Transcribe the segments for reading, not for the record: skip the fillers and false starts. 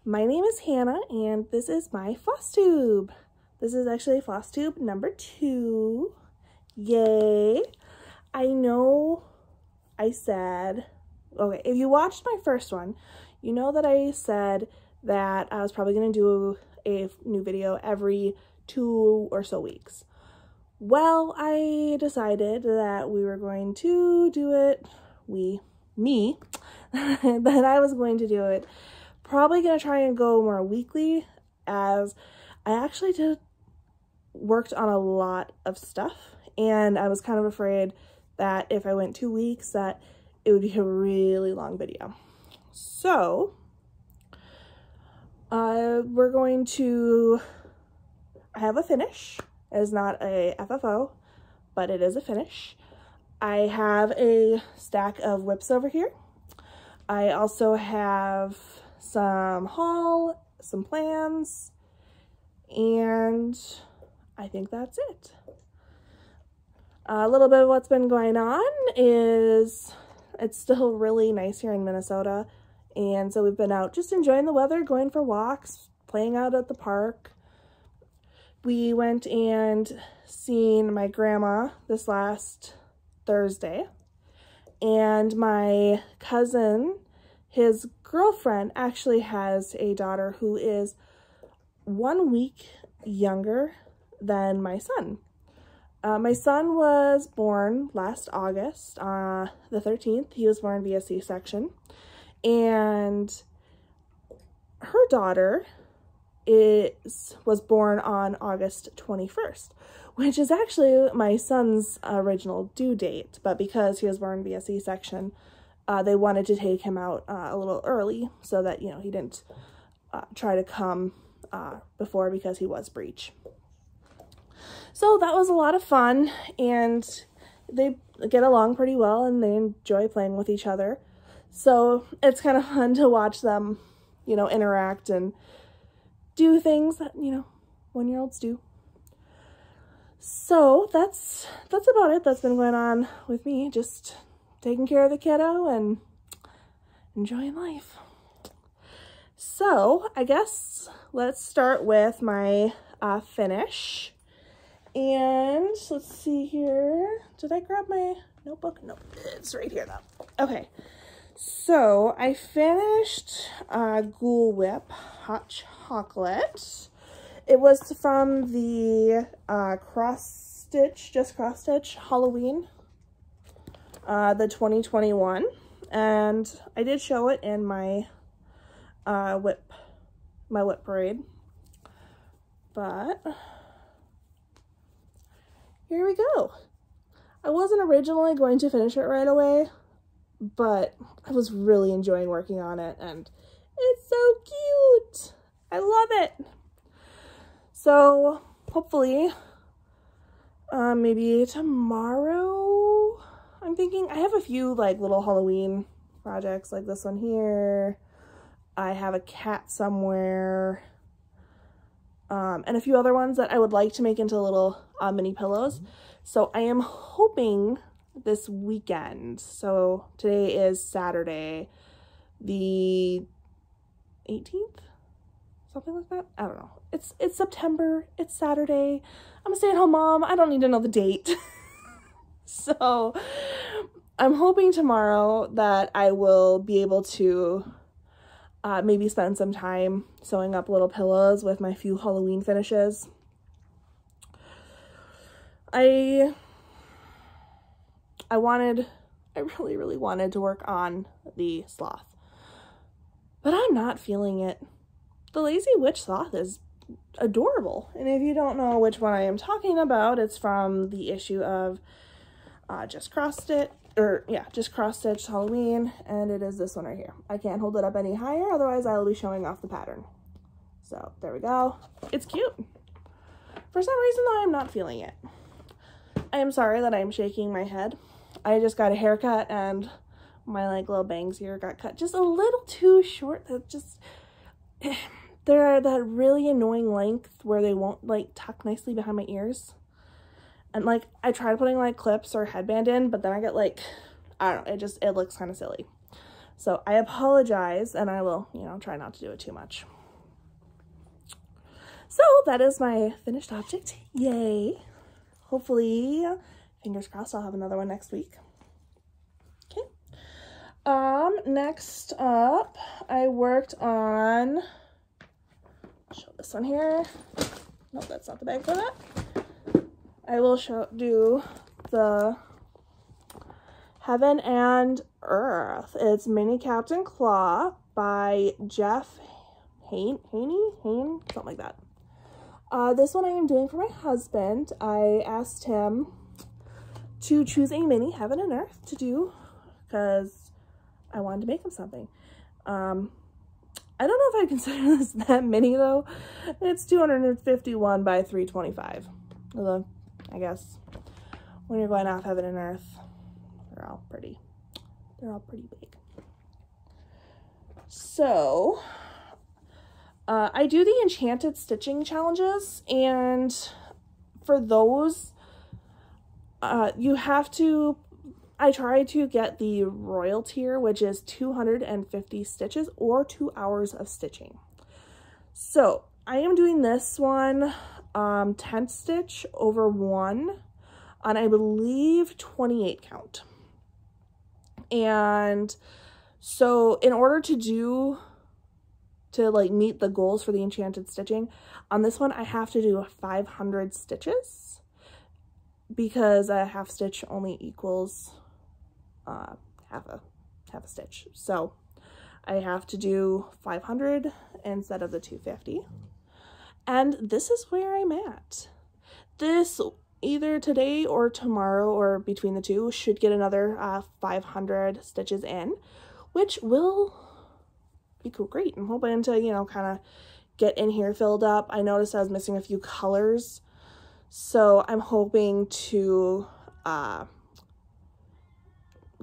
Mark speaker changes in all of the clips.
Speaker 1: My name is Hannah and this is my Flosstube. This is actually Flosstube number 2. Yay! I know I said, okay, if you watched my first one, you know that I said that I was probably going to do a new video every 2 or so weeks. Well, I decided that we were going to do it, that I was going to do it. Probably going to try and go more weekly, as I actually worked on a lot of stuff, and I was kind of afraid that if I went 2 weeks that it would be a really long video. So we're going to have a finish. It is not a FFO, but it is a finish. I have a stack of whips over here. I also have some haul, some plans, and I think that's it. A little bit of what's been going on is it's still really nice here in Minnesota, and so we've been out just enjoying the weather, going for walks, playing out at the park. We went and seen my grandma this last Thursday, and my cousin, his girlfriend, actually has a daughter who is 1 week younger than my son. My son was born last August, the 13th. He was born via C-section, and her daughter was born on August 21st, which is actually my son's original due date, but because he was born via C-section, they wanted to take him out a little early so that, you know, he didn't try to come before, because he was breech. So that was a lot of fun, and they get along pretty well and they enjoy playing with each other. So it's kind of fun to watch them, you know, interact and do things that, you know, 1-year-olds do. So that's about it. That's been going on with me, just taking care of the kiddo and enjoying life. So I guess let's start with my finish. And let's see here. Did I grab my notebook? No, it's right here though. Okay. So I finished Ghoul Whip Hot Chocolate. It was from the Cross Stitch Halloween, the 2021, and I did show it in my whip parade. But here we go. I wasn't originally going to finish it right away, but I was really enjoying working on it, and it's so cute. I love it. So hopefully, maybe tomorrow, I'm thinking. I have a few like little Halloween projects, like this one here. I have a cat somewhere, and a few other ones that I would like to make into little mini pillows. So I am hoping this weekend, so today is Saturday, the 18th, something like that. I don't know. It's September. It's Saturday. I'm a stay-at-home mom. I don't need to know the date. So I'm hoping tomorrow that I will be able to maybe spend some time sewing up little pillows with my few Halloween finishes. I really, really wanted to work on the sloth, but I'm not feeling it. The Lazy Witch sloth is adorable, and if you don't know which one I am talking about, it's from the issue of Just Cross Stitch Halloween, and it is this one right here. I can't hold it up any higher, otherwise I will be showing off the pattern. So there we go. It's cute. For some reason though, I'm not feeling it. I am sorry that I'm shaking my head. I just got a haircut and my like little bangs here got cut just a little too short. That just, they're that really annoying length where they won't like tuck nicely behind my ears. And like I tried putting like clips or headband in, but then I get like, I don't know, it looks kind of silly. So I apologize, and I will, you know, try not to do it too much. So that is my finished object. Yay. Hopefully, fingers crossed, I'll have another one next week. Okay. Next up, I worked on, show this one here. Nope, that's not the bag for that. I will do the Heaven and Earth. It's Mini Captain Claw by Jeff Hain, something like that. This one I am doing for my husband. I asked him to choose a mini Heaven and Earth to do because I wanted to make him something. I don't know if I consider this that mini though. It's 251 by 325. Although, I guess when you're going off Heaven and Earth, they're all pretty big. So, I do the Enchanted Stitching challenges, and for those, you have to, I try to get the Royal tier, which is 250 stitches or 2 hours of stitching. So, I am doing this one, 10 stitch over 1 on, I believe, 28 count. And so, in order to like meet the goals for the Enchanted Stitching, on this one I have to do 500 stitches because a half stitch only equals half a stitch. So I have to do 500 instead of the 250. And this is where I'm at. This, either today or tomorrow or between the two, should get another 500 stitches in, which will be great. I'm hoping to, you know, kind of get in here filled up. I noticed I was missing a few colors, so I'm hoping to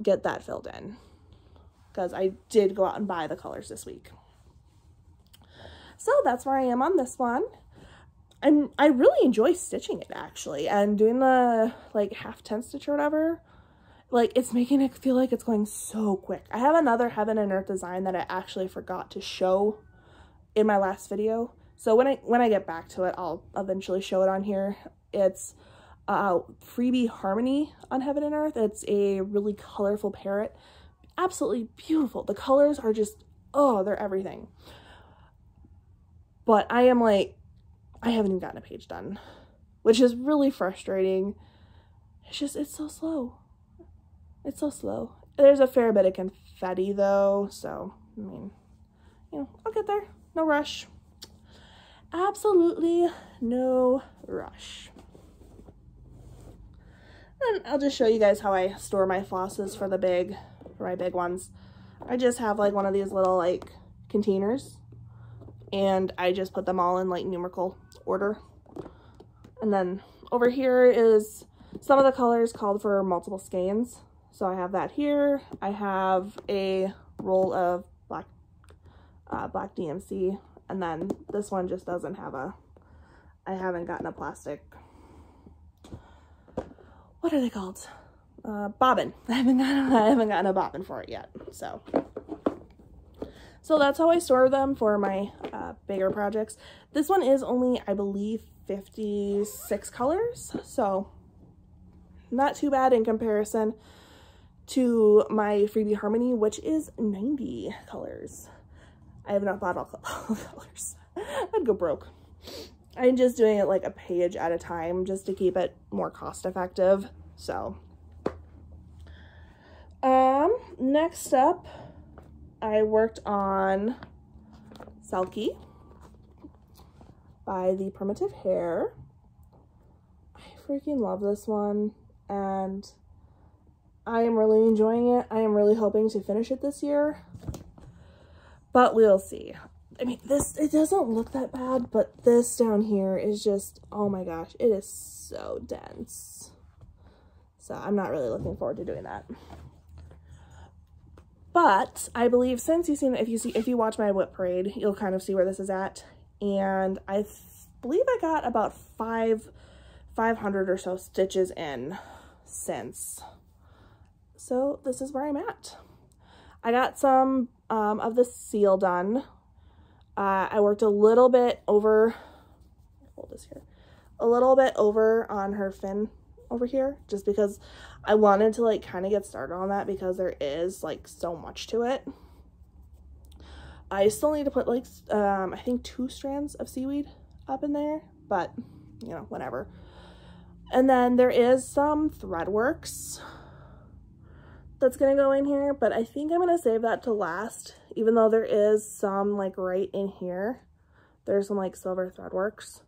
Speaker 1: get that filled in because I did go out and buy the colors this week. So that's where I am on this one. I really enjoy stitching it actually, and doing the like half 10 stitch or whatever. Like, it's making it feel like it's going so quick. I have another Heaven and Earth design that I actually forgot to show in my last video. So when I get back to it, I'll eventually show it on here. It's Freebie Harmony on Heaven and Earth. It's a really colorful parrot. Absolutely beautiful. The colors are just, oh, they're everything. But I am like, I haven't even gotten a page done, which is really frustrating. It's so slow. It's so slow. There's a fair bit of confetti though, so, I mean, you know, I'll get there. No rush. Absolutely no rush. And I'll just show you guys how I store my flosses for my big ones. I just have like one of these little like containers, and I just put them all in like numerical order. And then over here is some of the colors called for multiple skeins. So I have that here. I have a roll of black DMC, and then this one just doesn't have I haven't gotten a plastic, what are they called? Bobbin. I haven't gotten a bobbin for it yet. So that's how I store them for my bigger projects. This one is only, I believe, 56 colors, so not too bad in comparison to my Freebie Harmony, which is 90 colors. I have not bought all colors. I'd go broke. I'm just doing it like a page at a time just to keep it more cost effective. So, next up, I worked on Selkie by the Primitive Hare. I freaking love this one, and I am really enjoying it. I am really hoping to finish it this year, but we'll see. I mean, it doesn't look that bad, but this down here is just, oh my gosh, it is so dense. So I'm not really looking forward to doing that. But I believe, since you've seen, if you watch my whip parade, you'll kind of see where this is at. And I believe I got about 500 or so stitches in since. So this is where I'm at. I got some of the seal done. I worked a little bit over, hold this here, a little bit over on her fin over here, just because I wanted to like kind of get started on that because there is like so much to it. I still need to put like, I think 2 strands of seaweed up in there, but you know, whatever. And then there is some thread works that's gonna go in here, but I think I'm gonna save that to last, even though there is some like right in here. There's some like silver thread works,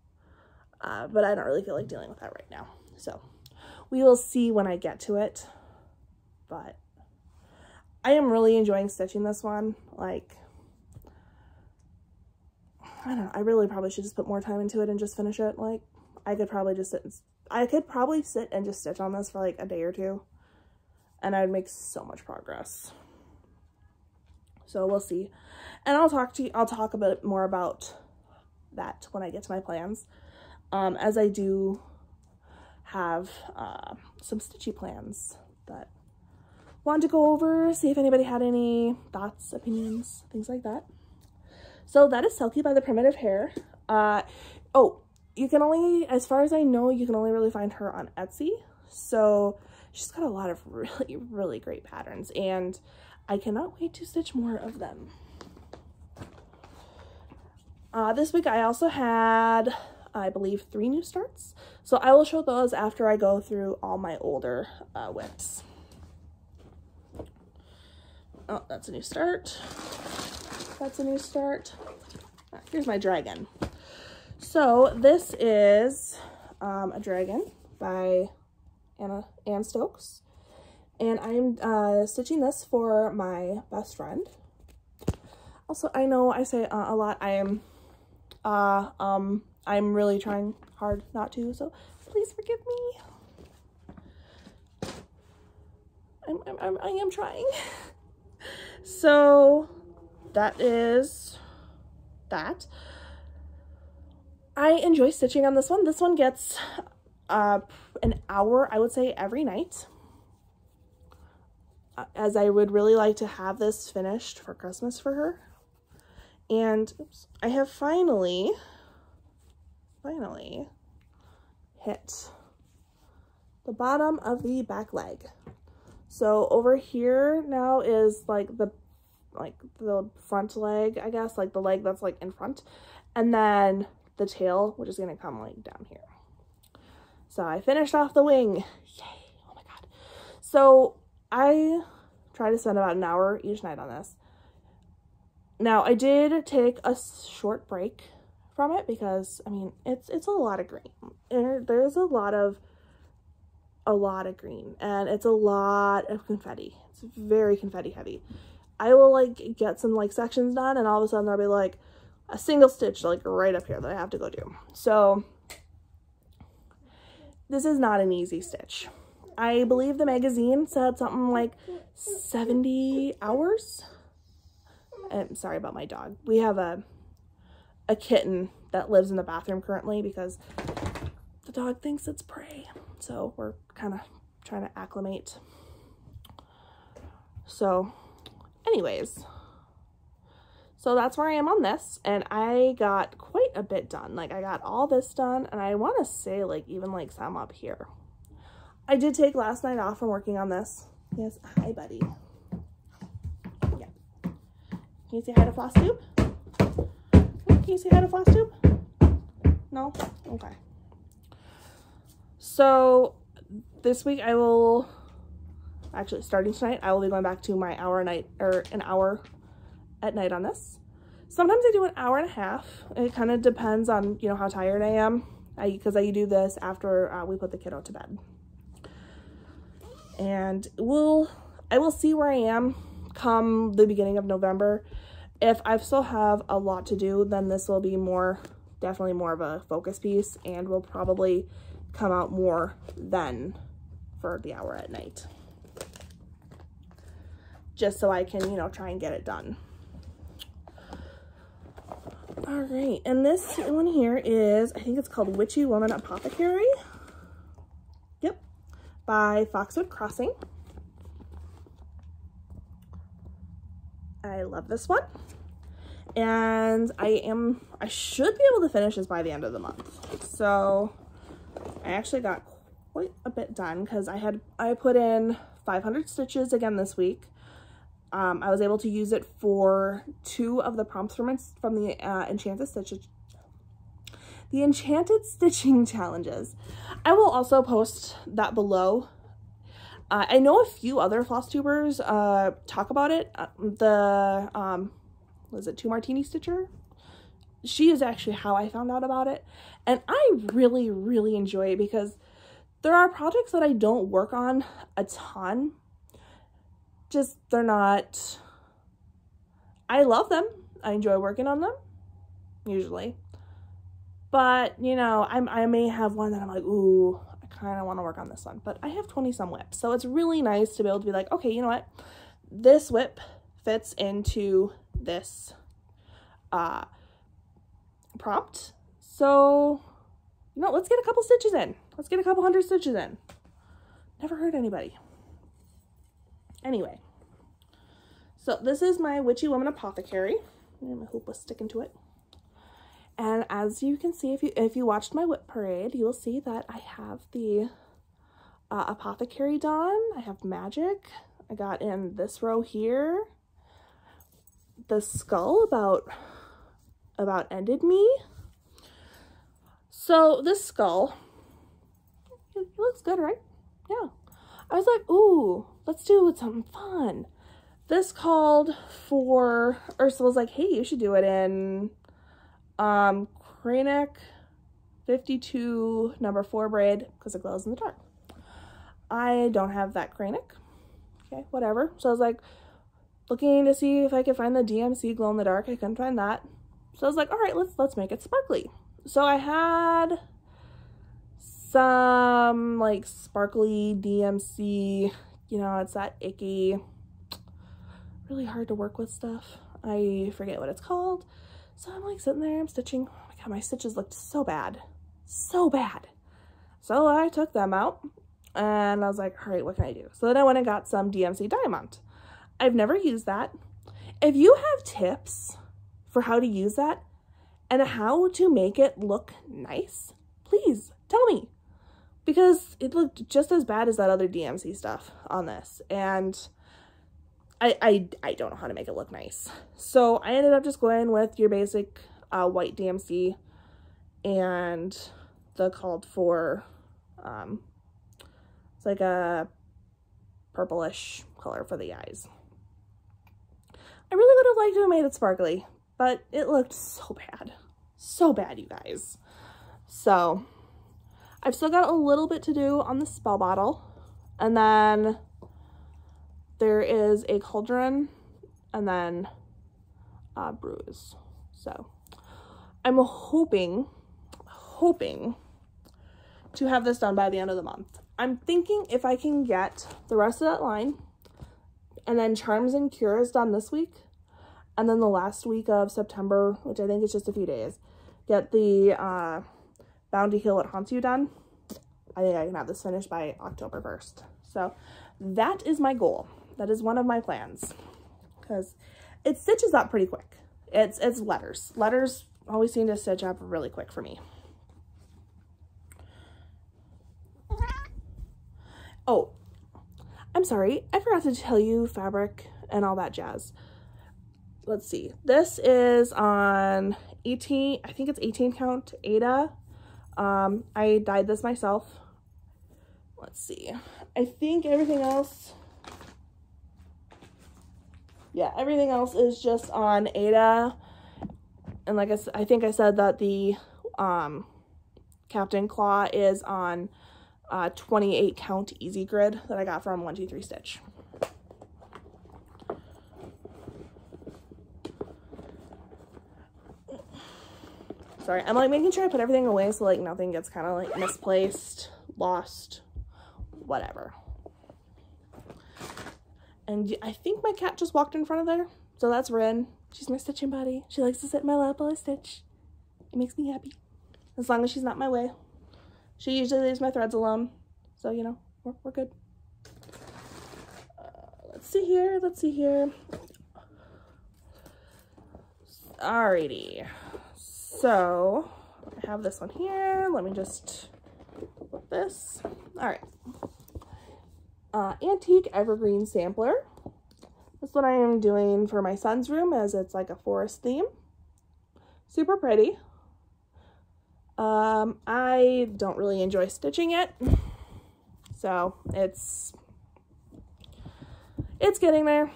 Speaker 1: but I don't really feel like dealing with that right now. So we will see when I get to it, but I am really enjoying stitching this one. Like, I don't know, I really probably should just put more time into it and just finish it. Like, I could probably just sit and just stitch on this for like a day or 2, and I'd make so much progress. So we'll see. And I'll talk a bit more about that when I get to my plans. As I do have some stitchy plans that I wanted to go over, see if anybody had any thoughts, opinions, things like that. So that is Selkie by the Primitive Hair. Oh, you can only, as far as I know, you can only really find her on Etsy. So she's got a lot of really, really great patterns, and I cannot wait to stitch more of them. This week I also had, I believe, 3 new starts. So I will show those after I go through all my older whips. Oh, that's a new start. That's a new start. Here's my dragon. So this is a dragon by Ann Stokes, and I'm stitching this for my best friend. Also, I know I say a lot. I'm really trying hard not to, so please forgive me. I am trying. So that is that. I enjoy stitching on this one. This one gets an hour, I would say, every night, as I would really like to have this finished for Christmas for her. And oops, I have finally hit the bottom of the back leg. So over here now is like the front leg, I guess, like the leg that's like in front, and then the tail, which is gonna come like down here. So I finished off the wing. Yay! Oh my god. So I try to spend about an hour each night on this. Now I did take a short break from it because, I mean, it's a lot of green. There's a lot of green, and it's a lot of confetti. It's very confetti heavy. I will like get some like sections done, and all of a sudden there'll be like a single stitch like right up here that I have to go do. So this is not an easy stitch. I believe the magazine said something like 70 hours. I'm sorry about my dog. We have a kitten that lives in the bathroom currently because the dog thinks it's prey. So we're kind of trying to acclimate. So anyways, so that's where I am on this, and I got quite a bit done. Like, I got all this done, and I want to say like even like some up here. I did take last night off from working on this. Yes, hi buddy. Yeah. Can you say hi to Flosstube? Can you say hi to Flosstube? No? Okay. So this week I will, actually starting tonight, I will be going back to my an hour at night on this. Sometimes I do an hour and a half. It kind of depends on, you know, how tired I am, because I do this after we put the kiddo to bed. And I will see where I am come the beginning of November. If I still have a lot to do, then this will be definitely more of a focus piece, and will probably come out more then for the hour at night. Just so I can, you know, try and get it done. All right, and this one here is, I think it's called Witchy Woman Apothecary. Yep, by Foxwood Crossing. I love this one. And I should be able to finish this by the end of the month. So I actually got quite a bit done because I put in 500 stitches again this week. I was able to use it for 2 of the prompts from the Enchanted Stitching challenges. I will also post that below. I know a few other Flosstubers talk about it. Was it 2 Martini Stitcher? She is actually how I found out about it. And I really, really enjoy it because there are projects that I don't work on a ton. Just, they're not, I love them. I enjoy working on them, usually. But, you know, I may have one that I'm like, ooh, I kind of want to work on this one. But I have 20-some whips. So it's really nice to be able to be like, okay, you know what? This whip fits into this prompt. So, you know, let's get a couple stitches in. Let's get a couple 100 stitches in. Never hurt anybody. Anyway, so this is my Witchy Woman Apothecary. My hoop was sticking to it. And as you can see, if you watched my whip parade, you will see that I have the Apothecary done. I have magic. I got in this row here the skull about ended me. So this skull, it looks good, right? Yeah. I was like, ooh, let's do something fun. This called for, Ursula's like, hey, you should do it in Cranic 52 number 4 braid because it glows in the dark. I don't have that Cranic. Okay, whatever. So I was like looking to see if I could find the DMC glow in the dark. I couldn't find that. So I was like, all right, let's make it sparkly. So I had some like sparkly DMC, you know, it's that icky, really hard to work with stuff. I forget what it's called. So I'm like sitting there, I'm stitching. Oh my god, my stitches looked so bad. So bad. So I took them out and I was like, all right, what can I do? So then I went and got some DMC Diamond. I've never used that. If you have tips for how to use that and how to make it look nice, please tell me. Because it looked just as bad as that other DMC stuff on this. And I don't know how to make it look nice. So I ended up just going with your basic white DMC and the called for, it's like a purplish color for the eyes. I really would have liked to have made it sparkly, but it looked so bad. So bad, you guys. So I've still got a little bit to do on the spell bottle. And then there is a cauldron and then a bruise. So I'm hoping to have this done by the end of the month. I'm thinking if I can get the rest of that line and then Charms and Cures done this week, and then the last week of September, which I think is just a few days, get the Bound to Heal What Haunts You done. I think I can have this finished by October 1st. So that is my goal. That is one of my plans. Because it stitches up pretty quick. It's letters. Letters always seem to stitch up really quick for me. Oh, I'm sorry. I forgot to tell you fabric and all that jazz. Let's see. This is on 18, I think it's 18 count Ada. I dyed this myself. Let's see. I think everything else, yeah, everything else is just on Ada. And like I think I said that the Captain Claw is on 28 count Easy Grid that I got from 123 Stitch. Sorry, I'm like making sure I put everything away so like nothing gets kind of like misplaced, lost, whatever. And I think my cat just walked in front of there. So that's Rin. She's my stitching buddy. She likes to sit in my lap while I stitch. It makes me happy. As long as she's not in my way. She usually leaves my threads alone. So, you know, we're good. Let's see here. Let's see here. Alrighty, so I have this one here. Let me just put this. All right, Antique Evergreen Sampler. That's what I am doing for my son's room, as it's like a forest theme. Super pretty. I don't really enjoy stitching it, so it's getting there.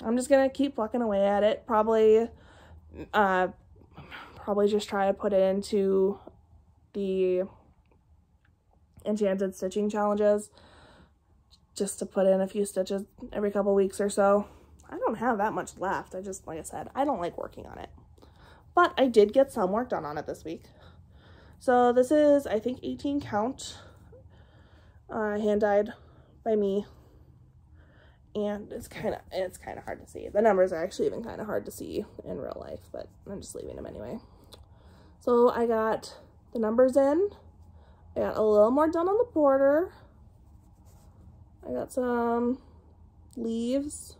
Speaker 1: I'm just gonna keep plucking away at it. Probably just try to put it into the Enchanted Stitching challenges, just to put in a few stitches every couple weeks or so. I don't have that much left. Like I said, I don't like working on it, but I did get some work done on it this week. So this is, I think, 18 count, hand dyed by me, and it's kind of hard to see. The numbers are actually even kind of hard to see in real life, but I'm just leaving them anyway. So I got the numbers in. I got a little more done on the border. I got some leaves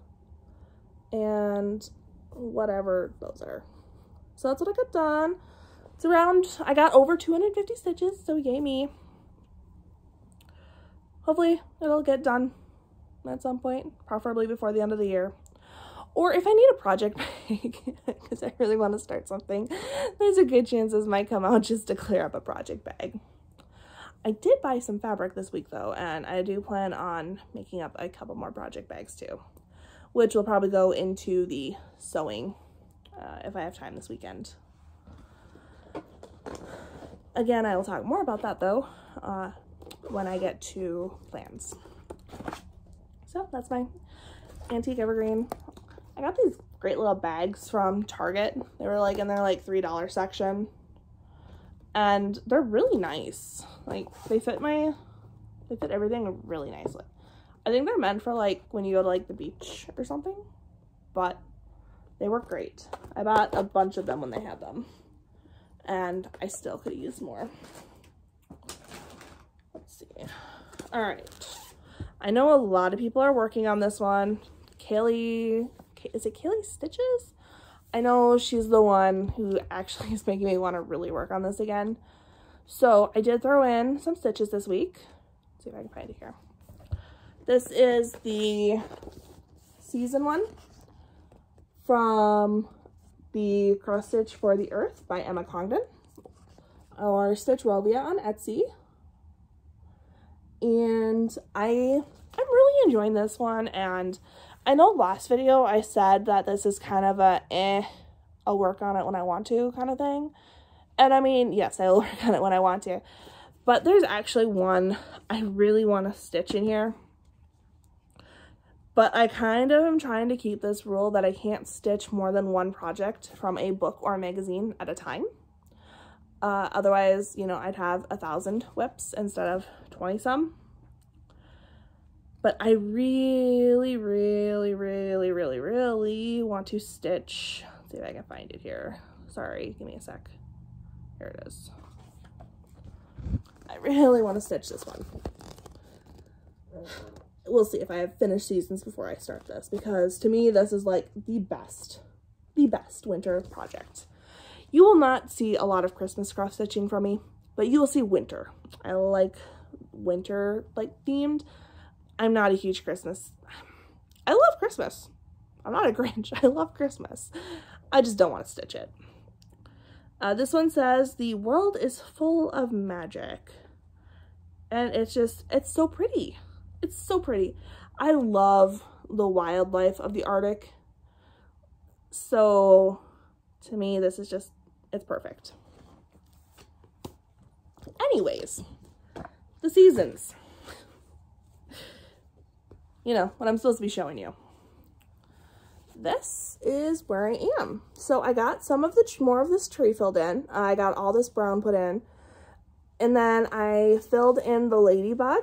Speaker 1: and whatever those are. So that's what I got done. It's around, I got over 250 stitches, so yay me. Hopefully it'll get done at some point, preferably before the end of the year. Or if I need a project bag, because I really want to start something, there's a good chance this might come out just to clear up a project bag. I did buy some fabric this week though, and I do plan on making up a couple more project bags too, which will probably go into the sewing if I have time this weekend. Again, I will talk more about that though when I get to plans. So that's my Antique Evergreen. I got these great little bags from Target. They were like in their like $3 section, and they're really nice. Like they fit everything really nicely. I think they're meant for like when you go to like the beach or something, but they work great. I bought a bunch of them when they had them, and I still could use more. Let's see. All right. I know a lot of people are working on this one. Kaylee, is it Kaylee Stitches? I know she's the one who actually is making me want to really work on this again. So I did throw in some stitches this week. Let's see if I can find it here. This is the season one from the Cross Stitch for the Earth by Emma Congdon, or Stitch Rovia on Etsy. And I'm really enjoying this one, and I know last video I said that this is kind of I'll work on it when I want to kind of thing. And I mean, yes, I'll work on it when I want to, but there's actually one I really want to stitch in here. But I kind of am trying to keep this rule that I can't stitch more than one project from a book or a magazine at a time. Otherwise, you know, I'd have 1,000 whips instead of 20 some. But I really, really, really, really, really want to stitch. Let's see if I can find it here. Sorry, give me a sec. Here it is. I really want to stitch this one. We'll see if I have finished seasons before I start this, because to me this is like the best winter project. You will not see a lot of Christmas cross stitching from me, but you will see winter. I like winter like themed. I'm not a huge Christmas. I love Christmas. I'm not a Grinch. I love Christmas. I just don't want to stitch it. This one says, "The world is full of magic." And it's so pretty. It's so pretty. I love the wildlife of the Arctic. So to me, this is just, it's perfect. Anyways, the seasons. You know, what I'm supposed to be showing you. This is where I am. So I got some of more of this tree filled in. I got all this brown put in. And then I filled in the ladybug,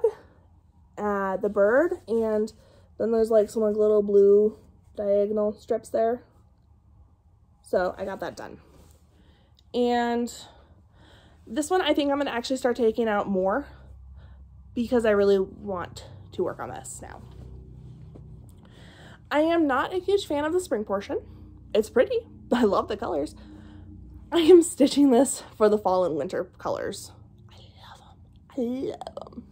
Speaker 1: the bird, and then there's like some like little blue diagonal strips there. So I got that done. And this one I think I'm going to actually start taking out more, because I really want to work on this now. I am not a huge fan of the spring portion. It's pretty. I love the colors. I am stitching this for the fall and winter colors. I love them. I love them.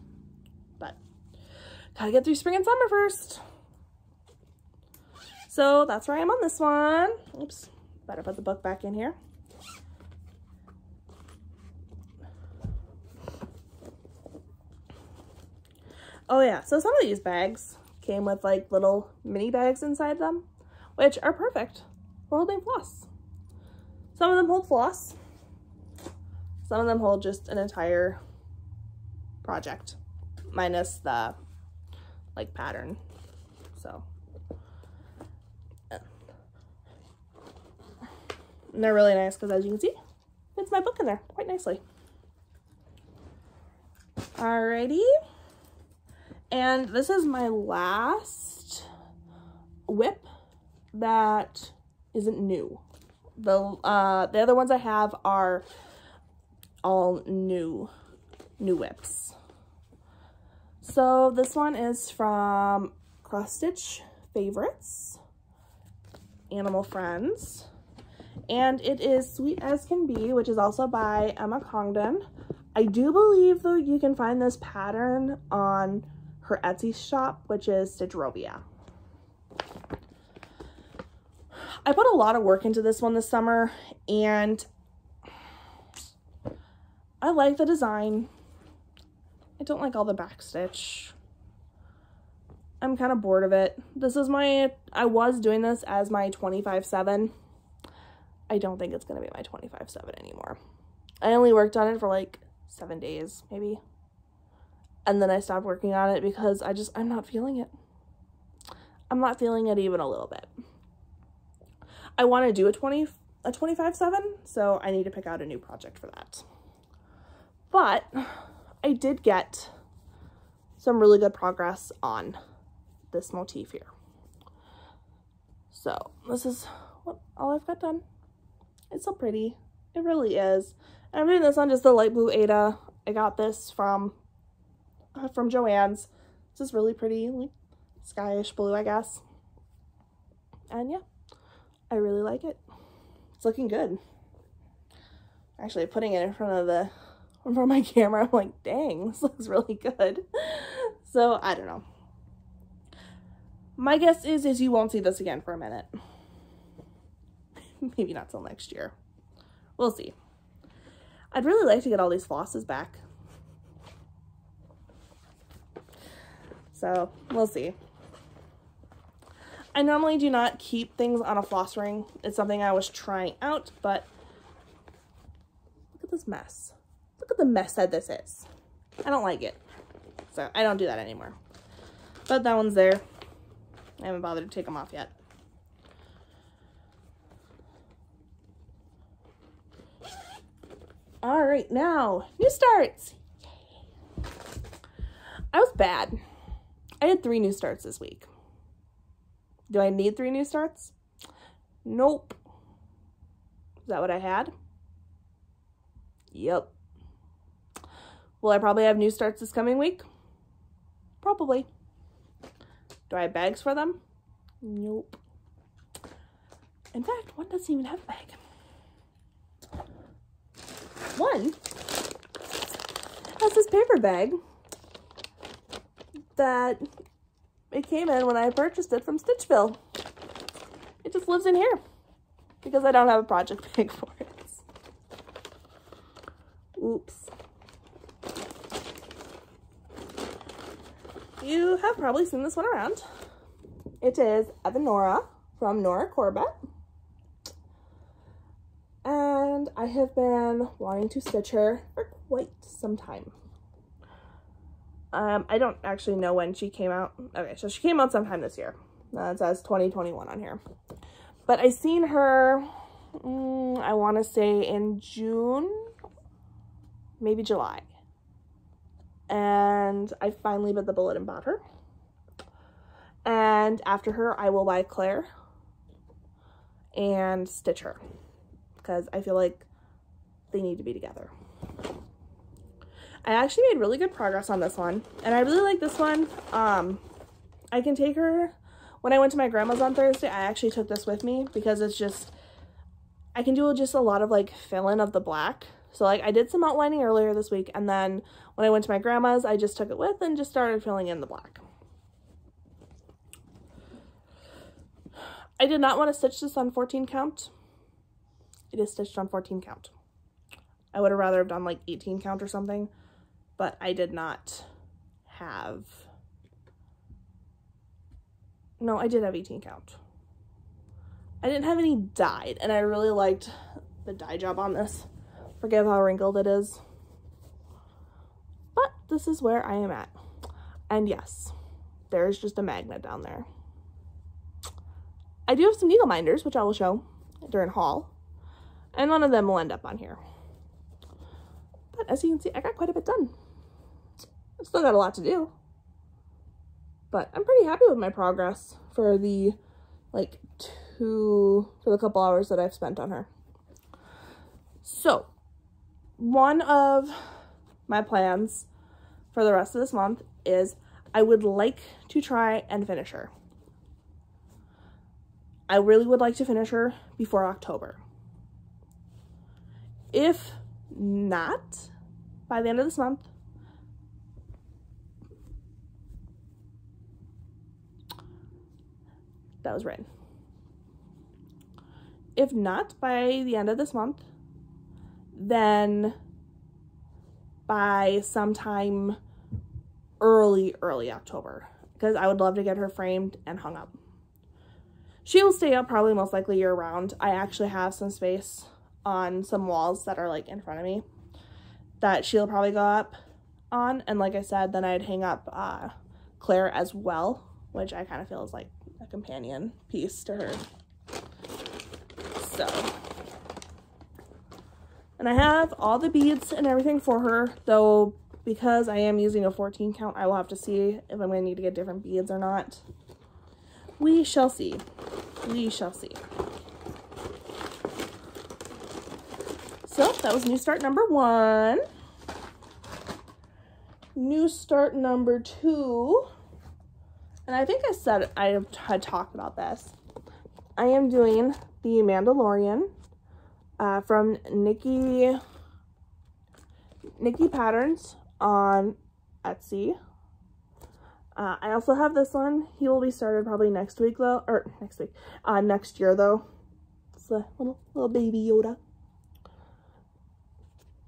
Speaker 1: But gotta get through spring and summer first. So that's where I am on this one. Oops, better put the book back in here. Oh yeah, so some of these bags came with like little mini bags inside them, which are perfect for holding floss. Some of them hold floss. Some of them hold just an entire project, minus the like pattern. So, and they're really nice because, as you can see, fits my book in there quite nicely. Alrighty. And this is my last whip that isn't new. The other ones I have are all new whips. So this one is from Cross Stitch Favorites, Animal Friends, and it is Sweet as Can Be, which is also by Emma Congdon. I do believe though you can find this pattern on her Etsy shop, which is Stitchrovia. I put a lot of work into this one this summer, and I like the design. I don't like all the backstitch. I'm kind of bored of it. This is I was doing this as my 25/7. I don't think it's going to be my 25/7 anymore. I only worked on it for like 7 days, maybe. And then I stopped working on it because I'm not feeling it. I'm not feeling it even a little bit. I want to do a 25/7, so I need to pick out a new project for that. But I did get some really good progress on this motif here. So this is all I've got done. It's so pretty. It really is. And I'm doing this on just the light blue Aida. I got this from Joann's. This is really pretty, like skyish blue, I guess. And yeah, I really like it. It's looking good. Actually, putting it in front of my camera, I'm like, dang, this looks really good. So I don't know. My guess is you won't see this again for a minute. Maybe not till next year. We'll see. I'd really like to get all these flosses back. So we'll see. I normally do not keep things on a floss ring. It's something I was trying out, but look at this mess. Look at the mess that this is. I don't like it. So I don't do that anymore. But that one's there. I haven't bothered to take them off yet. All right, now, new starts. Yay. I was bad. I had 3 new starts this week. Do I need 3 new starts? Nope. Is that what I had? Yep. Will I probably have new starts this coming week? Probably. Do I have bags for them? Nope. In fact, one doesn't even have a bag. One has this paper bag that it came in when I purchased it from Stitchville. It just lives in here because I don't have a project bag for it. Oops. You have probably seen this one around. It is Erinora from Nora Corbett. And I have been wanting to stitch her for quite some time. I don't actually know when she came out. Okay, so she came out sometime this year. It says 2021 on here. But I seen her, I want to say in June, maybe July. And I finally bit the bullet and bought her. And after her, I will buy Claire and stitch her, because I feel like they need to be together. I actually made really good progress on this one, and I really like this one. I can take her, when I went to my grandma's on Thursday, I actually took this with me because it's just I can do just a lot of like fill-in of the black. So like I did some outlining earlier this week, and then when I went to my grandma's, I just took it with and just started filling in the black. I did not want to stitch this on 14 count. It is stitched on 14 count. I would have rather have done like 18 count or something, but I did not have, no, I did have 18 count. I didn't have any dyed, and I really liked the dye job on this. Forgive how wrinkled it is, but this is where I am at. And yes, there's just a magnet down there. I do have some needle minders, which I will show during haul, and one of them will end up on here. But as you can see, I got quite a bit done. I still got a lot to do, but I'm pretty happy with my progress for the couple hours that I've spent on her. So one of my plans for the rest of this month is I would like to try and finish her. I really would like to finish her before October. If not, by the end of this month, that was written. If not by the end of this month, then by sometime early October, because I would love to get her framed and hung up. She will stay up probably most likely year round. I actually have some space on some walls that are like in front of me that she'll probably go up on, and like I said, then I'd hang up Claire as well, which I kind of feel is like a companion piece to her. So, and I have all the beads and everything for her, though because I am using a 14 count, I will have to see if I'm going to need to get different beads or not. We shall see. We shall see. So that was new start number 1. New start number 2. And I think I said I had talked about this. I am doing the Mandalorian from Nikki Patterns on Etsy. I also have this one. He will be started probably next week though, or next year though. It's a little baby Yoda.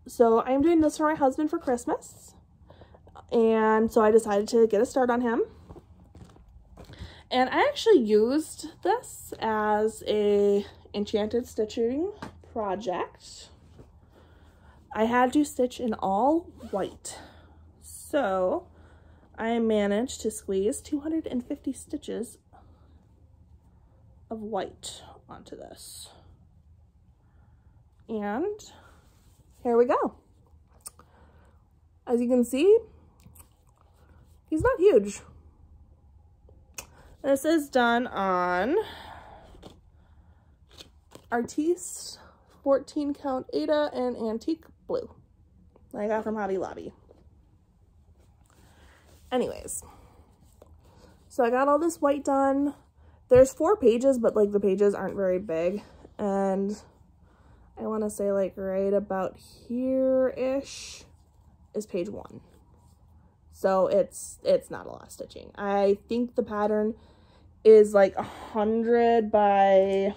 Speaker 1: So I am doing this for my husband for Christmas, and so I decided to get a start on him. And I actually used this as a Enchanted stitching project. I had to stitch in all white, so I managed to squeeze 250 stitches of white onto this. And here we go. As you can see, he's not huge. This is done on Artiste 14 count Ada and Antique Blue that I got from Hobby Lobby. Anyways, so I got all this white done. There's 4 pages, but like the pages aren't very big, and I want to say like right about here-ish is page 1. So it's not a lot of stitching. I think the pattern is like 100 by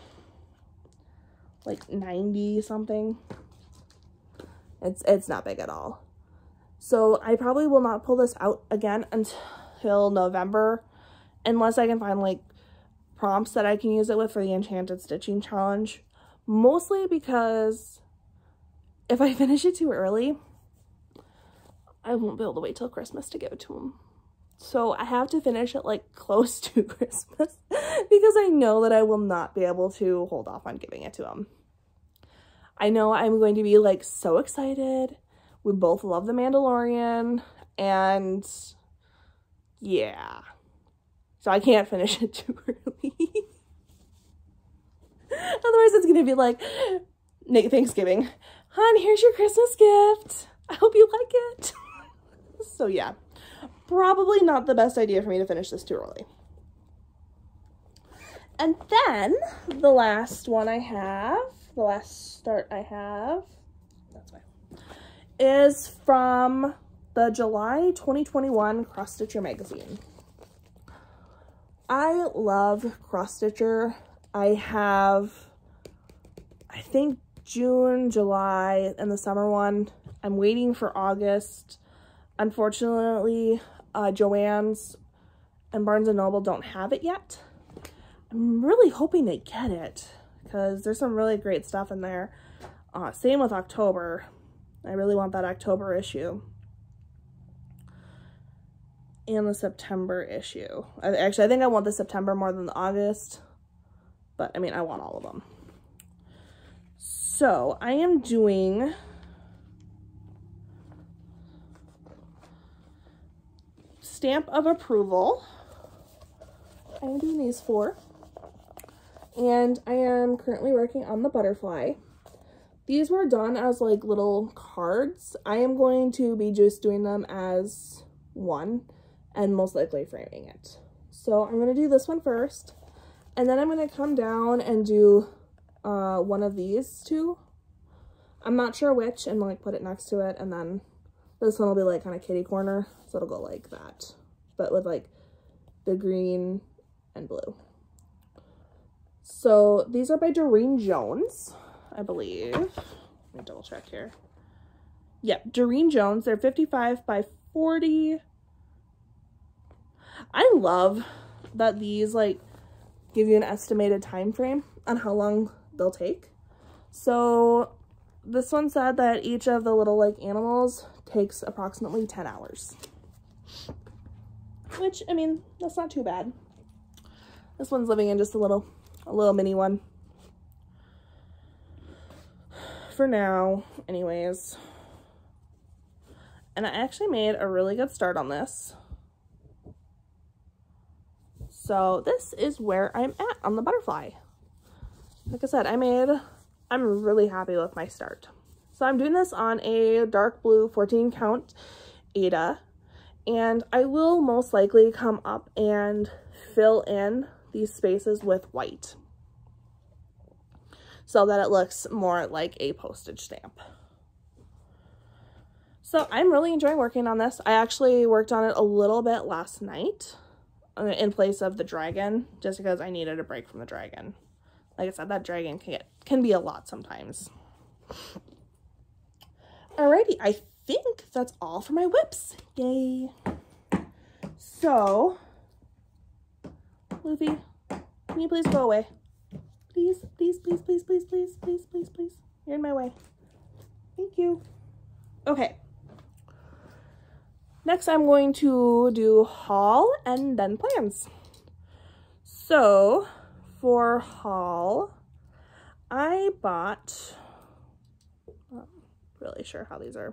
Speaker 1: like 90 something. It's not big at all. So I probably will not pull this out again until November, unless I can find like prompts that I can use it with for the Enchanted Stitching Challenge. Mostly because if I finish it too early, I won't be able to wait till Christmas to give it to him. So I have to finish it like close to Christmas because I know that I will not be able to hold off on giving it to him. I know I'm going to be like so excited. We both love The Mandalorian, and yeah. So I can't finish it too early. Otherwise it's gonna be like Thanksgiving. Hon, here's your Christmas gift. I hope you like it. So yeah, probably not the best idea for me to finish this too early. And then the last one I have the last start I have, that's fine, is from the July 2021 Cross Stitcher magazine. I love Cross Stitcher. I have, I think, June, July, and the summer one. I'm waiting for August. Unfortunately, Joann's and Barnes & Noble don't have it yet. I'm really hoping they get it because there's some really great stuff in there. Same with October. I really want that October issue. And the September issue. Actually, I think I want the September more than the August. But, I mean, I want all of them. So, I am doing Stamp of Approval. I'm doing these 4. And I am currently working on the butterfly. These were done as like little cards. I am going to be just doing them as one and most likely framing it. So I'm going to do this one first. And then I'm going to come down and do one of these 2. I'm not sure which, and like put it next to it. And then this one will be like kind of kitty corner. So it'll go like that. But with like the green and blue. So these are by Doreen Jones, I believe. Let me double check here. Yep, Doreen Jones. They're 55 by 40. I love that these like give you an estimated time frame on how long they'll take. So this one said that each of the little like animals takes approximately 10 hours. Which, I mean, that's not too bad. This one's living in just a little mini one. For now, anyways. And I actually made a really good start on this. So this is where I'm at on the butterfly. Like I said, I'm really happy with my start. So I'm doing this on a dark blue 14 count Aida. And I will most likely come up and fill in these spaces with white so that it looks more like a postage stamp. So I'm really enjoying working on this. I actually worked on it a little bit last night in place of the dragon, just because I needed a break from the dragon. Like I said, that dragon can be a lot sometimes. Alrighty, I think that's all for my whips. Yay. So, Luffy, can you please go away? Please, please, please, please, please, please, please, please, please. You're in my way. Thank you. Okay. Next, I'm going to do haul and then plans. So, for haul, I bought, not really sure how these are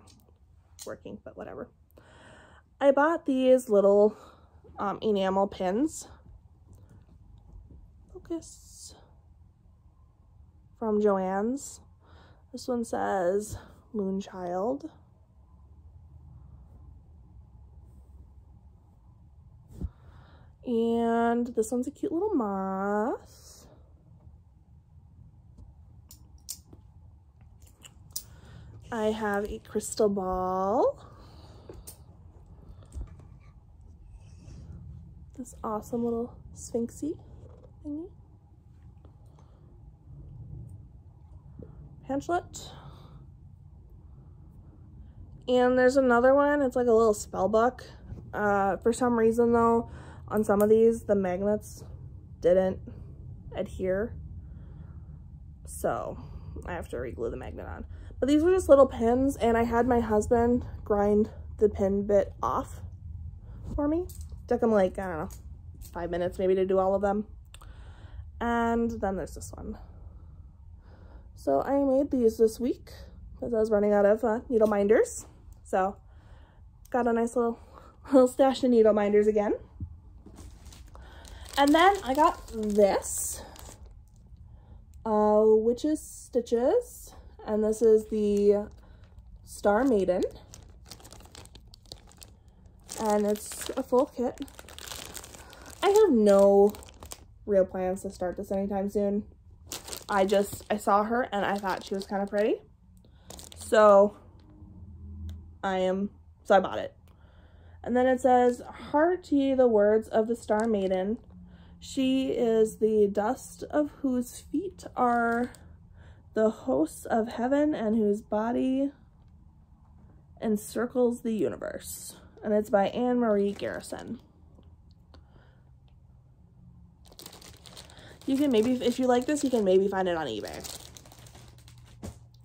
Speaker 1: working, but whatever. I bought these little enamel pins. Focus. From Joann's. This one says Moonchild. And this one's a cute little moth. I have a crystal ball. This awesome little sphinxy thingy. Pamphlet. And there's another one. It's like a little spell book. For some reason though, on some of these, the magnets didn't adhere. So I have to re-glue the magnet on. But these were just little pins, and I had my husband grind the pin bit off for me. Took him like, I don't know, 5 minutes maybe to do all of them. And then there's this one. So I made these this week because I was running out of needle minders. So got a nice little stash of needle minders again. And then I got this Witch's Stitches, and this is the Star Maiden, and it's a full kit. I have no real plans to start this anytime soon. I saw her and I thought she was kind of pretty. So I bought it. And then it says, "Heart ye the words of the Star Maiden. She is the dust of whose feet are the hosts of heaven and whose body encircles the universe." And it's by Anne Marie Garrison. You can maybe, if you like this, you can maybe find it on eBay.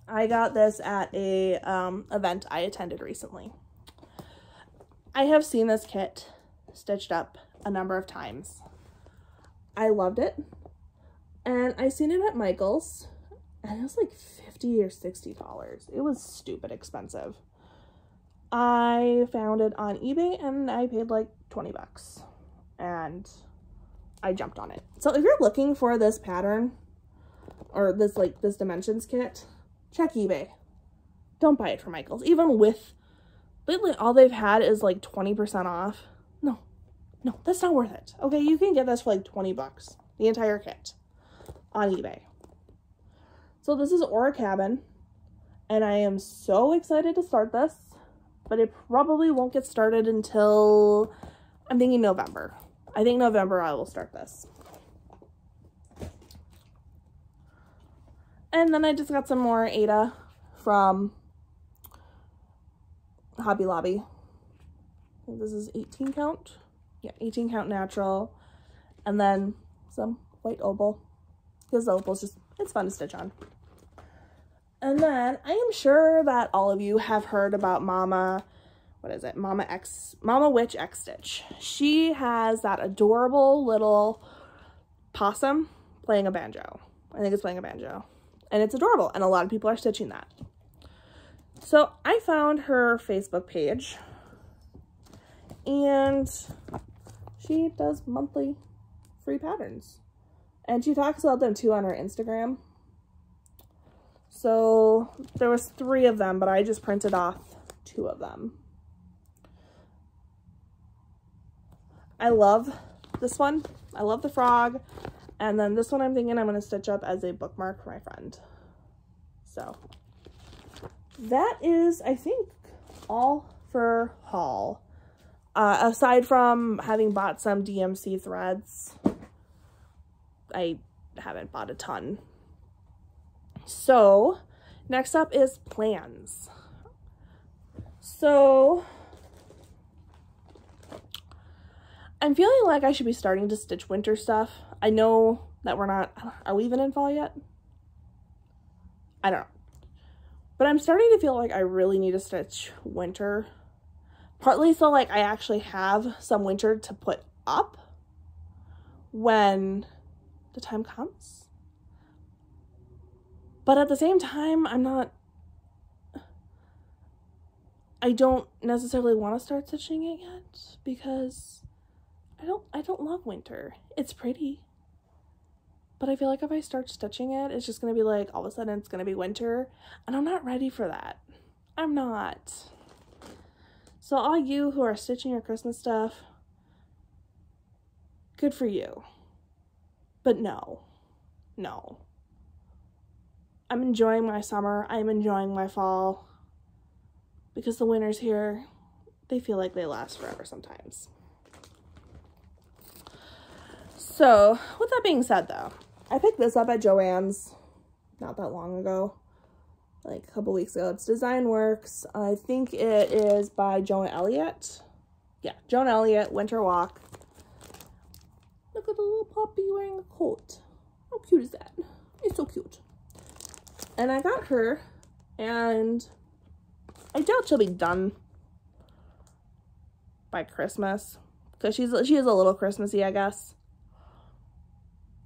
Speaker 1: I got this at a event I attended recently. I have seen this kit stitched up a number of times. I loved it. And I seen it at Michael's, and it was like $50 or $60. It was stupid expensive. I found it on eBay and I paid like 20 bucks. And I jumped on it. So if you're looking for this pattern or this dimensions kit, check eBay. Don't buy it from Michael's. Even with, lately all they've had is like 20% off. No, that's not worth it. Okay, you can get this for like 20 bucks, the entire kit on eBay. So this is Aura Cabin, and I am so excited to start this, but it probably won't get started until, I'm thinking November. I think November I will start this. And then I just got some more Aida from Hobby Lobby. I think this is 18 count. Yeah, 18 count natural. And then some white opal. Because the opal's just, it's fun to stitch on. And then I am sure that all of you have heard about Mama Witch X Stitch. She has that adorable little possum playing a banjo. I think it's playing a banjo. And it's adorable, and a lot of people are stitching that. So I found her Facebook page, and she does monthly free patterns. And she talks about them too on her Instagram. So there was 3 of them, but I just printed off 2 of them. I love this one. I love the frog. And then this one I'm thinking I'm going to stitch up as a bookmark for my friend. So that is, I think, all for haul. Aside from having bought some DMC threads, I haven't bought a ton. So next up is plans. So I'm feeling like I should be starting to stitch winter stuff. I know that we're not, are we even in fall yet? I don't know. But I'm starting to feel like I really need to stitch winter. Partly so like I actually have some winter to put up when the time comes. But at the same time, I don't necessarily want to start stitching it yet because I don't love winter. It's pretty. But I feel like if I start stitching it, it's just going to be like, all of a sudden it's going to be winter. And I'm not ready for that. I'm not. So all you who are stitching your Christmas stuff, good for you. But no. I'm enjoying my summer. I'm enjoying my fall. Because the winters here, they feel like they last forever sometimes. So, with that being said though, I picked this up at Joann's not that long ago, like a couple weeks ago. It's Design Works. I think it is by Joan Elliott. Yeah, Joan Elliott, Winter Walk. Look at the little puppy wearing a coat. How cute is that? It's so cute. And I got her, and I doubt she'll be done by Christmas, because she is a little Christmassy, I guess.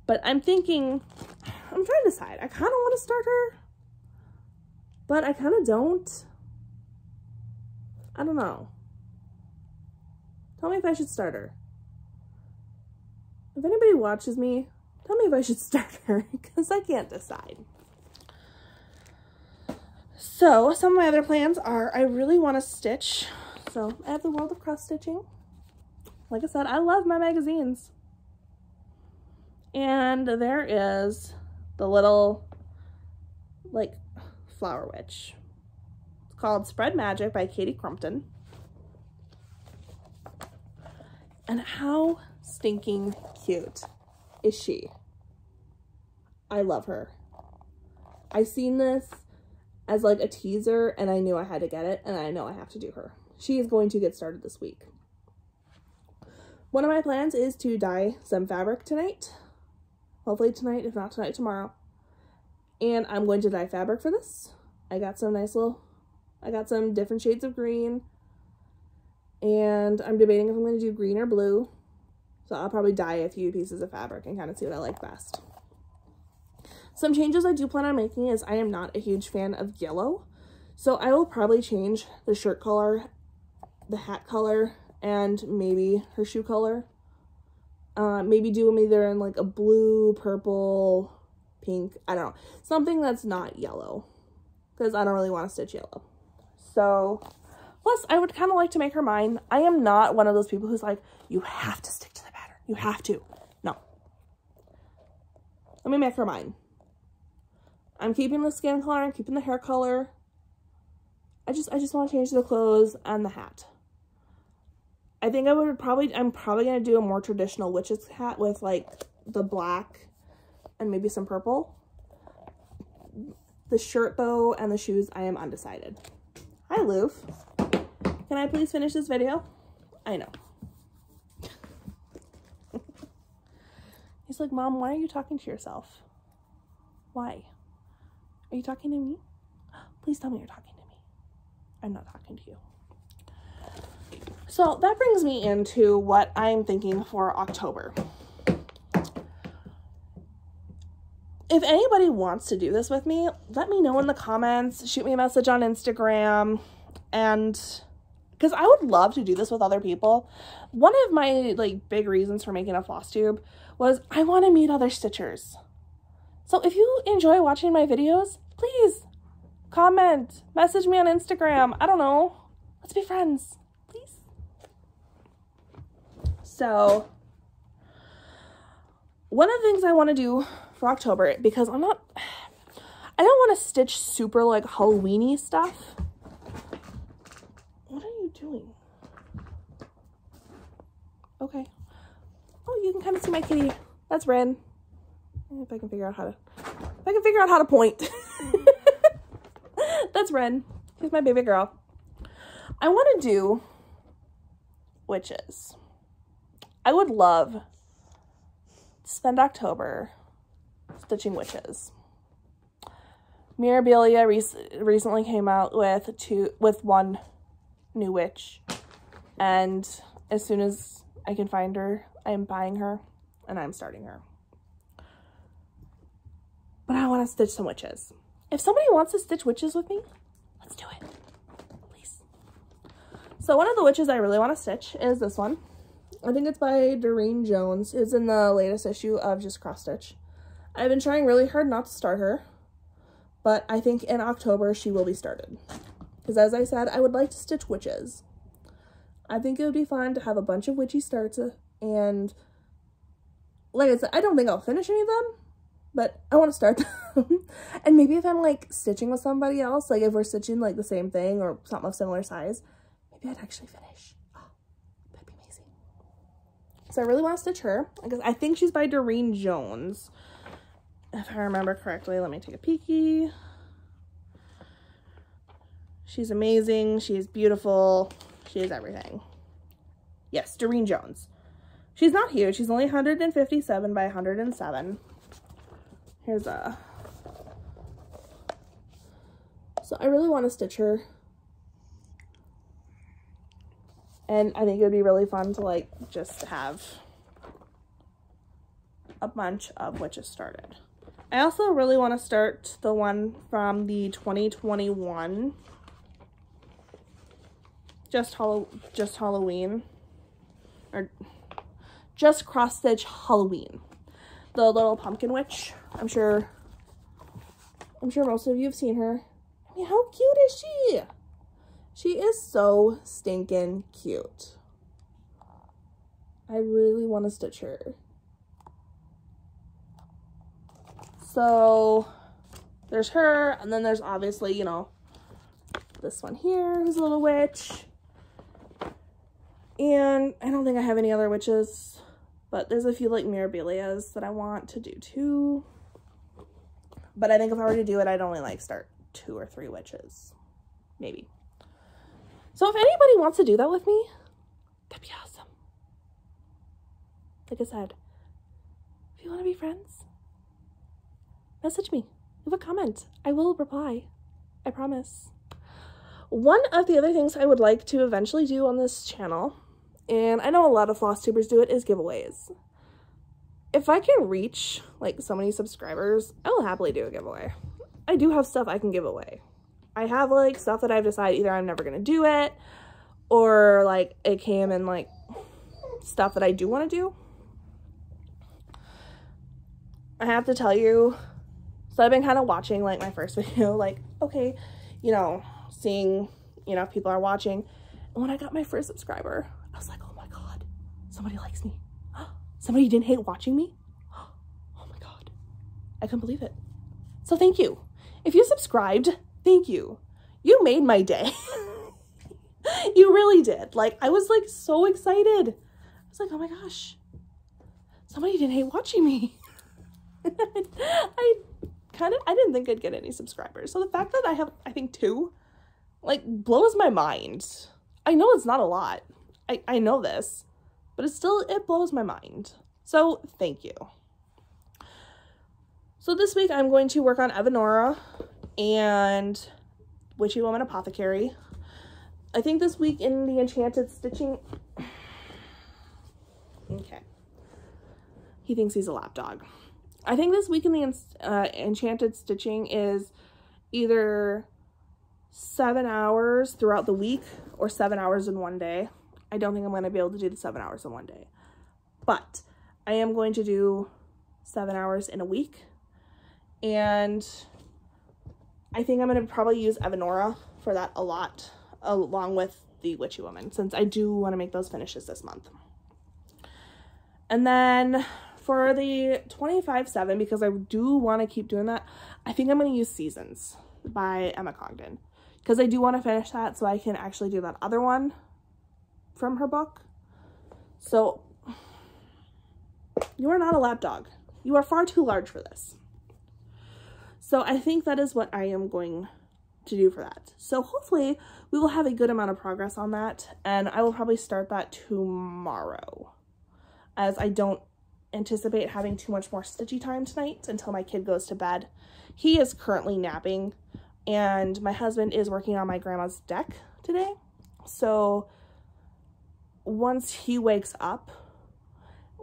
Speaker 1: But I'm trying to decide. I kind of want to start her, but I kind of don't. I don't know. Tell me if I should start her. If anybody watches me, tell me if I should start her, because I can't decide. So, some of my other plans are, I really want to stitch. So, I have the World of Cross Stitching. Like I said, I love my magazines. And there is The little, like, flower witch. It's called Spread Magic by Katie Crumpton. And how stinking cute is she? I love her. I seen this as like a teaser and I knew I had to get it, and I know I have to do her. She is going to get started this week. One of my plans is to dye some fabric tonight. Hopefully tonight, if not tonight, tomorrow. And I'm going to dye fabric for this. I got some different shades of green. And I'm debating if I'm going to do green or blue. So I'll probably dye a few pieces of fabric and kind of see what I like best. Some changes I do plan on making is I am not a huge fan of yellow. So I will probably change the shirt color, the hat color, and maybe her shoe color. Maybe do them either in like a blue, purple, pink, I don't know. Something that's not yellow. Because I don't really want to stitch yellow. So, plus I would kind of like to make her mine. I am not one of those people who's like, you have to stick to the pattern. You have to. No. Let me make her mine. I'm keeping the skin color, I'm keeping the hair color. I just want to change the clothes and the hat. I think I'm probably going to do a more traditional witch's hat with like the black and maybe some purple. The shirt though and the shoes, I am undecided. Hi Loof. Can I please finish this video? I know. He's like, Mom, why are you talking to yourself? Why? Are you talking to me? Please tell me you're talking to me. I'm not talking to you. So that brings me into what I'm thinking for October. If anybody wants to do this with me, let me know in the comments, shoot me a message on Instagram, and because I would love to do this with other people. One of my like big reasons for making a Flosstube was I want to meet other stitchers. So if you enjoy watching my videos, please comment, message me on Instagram. I don't know. Let's be friends, please. So one of the things I want to do for October, because I don't want to stitch super like Halloween-y stuff. What are you doing? Okay. Oh, you can kind of see my kitty. That's Ren. If I can figure out how to point. That's Ren. He's my baby girl. I want to do witches. I would love to spend October stitching witches. Mirabilia recently came out with one new witch, and as soon as I can find her, I am buying her and I'm starting her. But I want to stitch some witches. If somebody wants to stitch witches with me, let's do it, please. So one of the witches I really want to stitch is this one. I think it's by Doreen Jones. It's in the latest issue of Just Cross Stitch. I've been trying really hard not to start her, but I think in October she will be started. Because as I said, I would like to stitch witches. I think it would be fun to have a bunch of witchy starts, and like I said, I don't think I'll finish any of them, but I want to start them. And maybe if I'm like stitching with somebody else, like if we're stitching like the same thing or something of similar size, maybe I'd actually finish. Oh, that'd be amazing. So I really want to stitch her, because I think she's by Doreen Jones. If I remember correctly, let me take a peeky. She's amazing. She's beautiful. She is everything. Yes, Doreen Jones. She's not huge. She's only 157 by 107. Here's a... So I really want to stitch her. And I think it would be really fun to like just have a bunch of witches started. I also really want to start the one from the 2021 Just Halloween, or Just Cross Stitch Halloween. The little pumpkin witch. I'm sure most of you have seen her. I mean, how cute is she? She is so stinking cute. I really want to stitch her. So there's her, and then there's obviously, you know, this one here, who's a little witch. And I don't think I have any other witches, but there's a few like Mirabilias that I want to do too. But I think if I were to do it, I'd only like start 2 or 3 witches, maybe. So if anybody wants to do that with me, that'd be awesome. Like I said, if you want to be friends, message me, leave a comment. I will reply, I promise. One of the other things I would like to eventually do on this channel, and I know a lot of Flosstubers do it, is giveaways. If I can reach like so many subscribers, I will happily do a giveaway. I do have stuff I can give away. I have like stuff that I've decided either I'm never going to do it, or like it came in like stuff that I do want to do. I have to tell you, so I've been kind of watching like my first video, like, okay, you know, seeing, you know, if people are watching. And when I got my first subscriber, I was like, oh my God, somebody likes me. Somebody didn't hate watching me. Oh my God, I couldn't believe it. So thank you. If you subscribed, thank you. You made my day. You really did. Like, I was like so excited. I was like, oh my gosh, somebody didn't hate watching me. I didn't think I'd get any subscribers. So the fact that I have, I think 2, like, blows my mind. I know it's not a lot. I know this, but it blows my mind. So thank you. So this week I'm going to work on Erinora and Witchy Woman Apothecary. I think this week in the Enchanted Stitching, okay, he thinks he's a lapdog. I think this week in the Enchanted Stitching is either 7 hours throughout the week or 7 hours in one day. I don't think I'm going to be able to do the 7 hours in one day, but I am going to do 7 hours in a week. And I think I'm going to probably use Erinora for that a lot, along with the Witchy Woman, since I do want to make those finishes this month. And then for the 25/7, because I do want to keep doing that, I think I'm going to use Seasons by Emma Congdon, because I do want to finish that so I can actually do that other one from her book. So you are not a lapdog. You are far too large for this. So I think that is what I am going to do for that. So hopefully we will have a good amount of progress on that, and I will probably start that tomorrow, as I don't anticipate having too much more stitchy time tonight until my kid goes to bed. He is currently napping, and my husband is working on my grandma's deck today. So once he wakes up,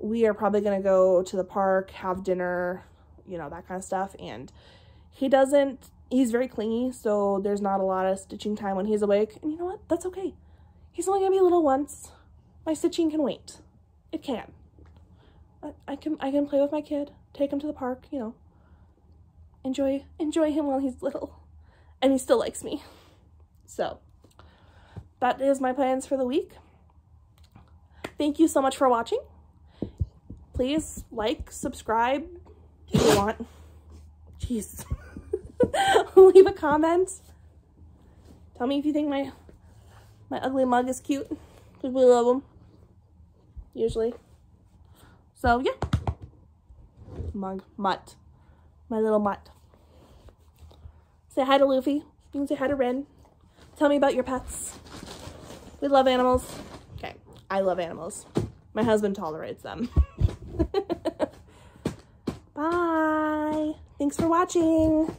Speaker 1: we are probably going to go to the park, have dinner, you know, that kind of stuff. And he's very clingy, so there's not a lot of stitching time when he's awake. And you know what? That's okay. He's only going to be little once. My stitching can wait. It can. I can play with my kid, take him to the park, you know, enjoy him while he's little, and he still likes me. So that is my plans for the week. Thank you so much for watching. Please like, subscribe if you want. Jeez. Leave a comment. Tell me if you think my ugly mug is cute, because we love them usually. So yeah, mutt, my little mutt. Say hi to Luffy. You can say hi to Rin. Tell me about your pets. We love animals. Okay, I love animals. My husband tolerates them. Bye. Thanks for watching.